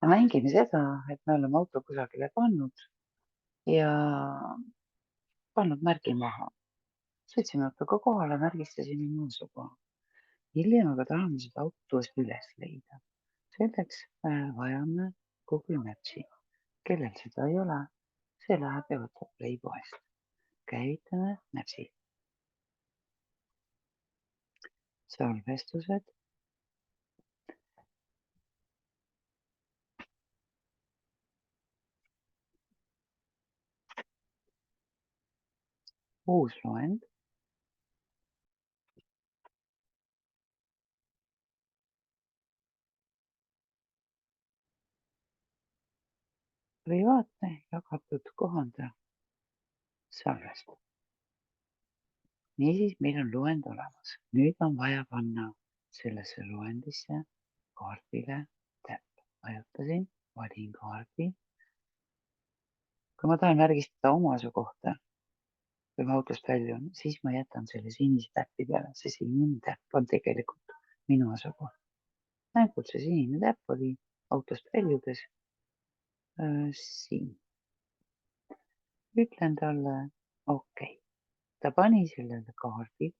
me mängime seda, et me oleme auto kusagile pannud ja pannud märgi maha. Sõitsime autoga kohale, märgistasime oma asukoha. Hiljem aga tahame seda autot uuesti üles leida. Selleks vajame Google Maps'i. Kellel seda ei ole, see läheb ja võtab Play poest. Käivitame Maps'i. Salvestused. Uus loend. Privaatne jagatud kohanda salvestus. Niisiis, meil on loend olemas. Nüüd on vaja panna sellesse loendisse kaardile täpp. Vajutasin, valin kaardi. Kui ma tahan märgistada oma asukohta, kui ma autost väljun, siis ma jätan selle sinise täppi peale. See sinine täpp on tegelikult minu asukoht. Mängul see sinine täpp oli autost väljudes siin. Ütlen talle okei. Ta pani sellele kaardi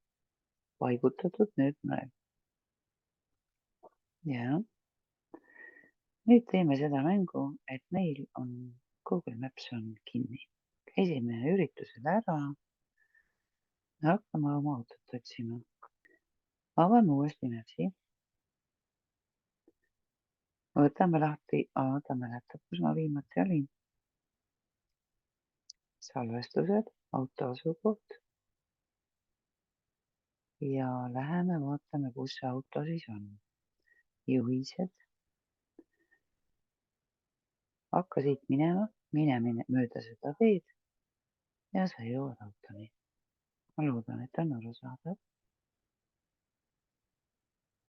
paigutatud nüüd mõel. Ja nüüd teeme seda mängu, et meil on Google Maps on kinni. Käisime üritusel ära. Hakkame oma autot otsima. Avame uuesti Maps'i. Võtame lahti, ta mäletab, kus ma viimati olin. Salvestused, auto asukoht. Ja läheme vaatame, kus see auto siis on. Juhised. Hakka siit minema, mine mööda seda teed ja sa jõuad autoni. Ma loodan, et on arusaadav.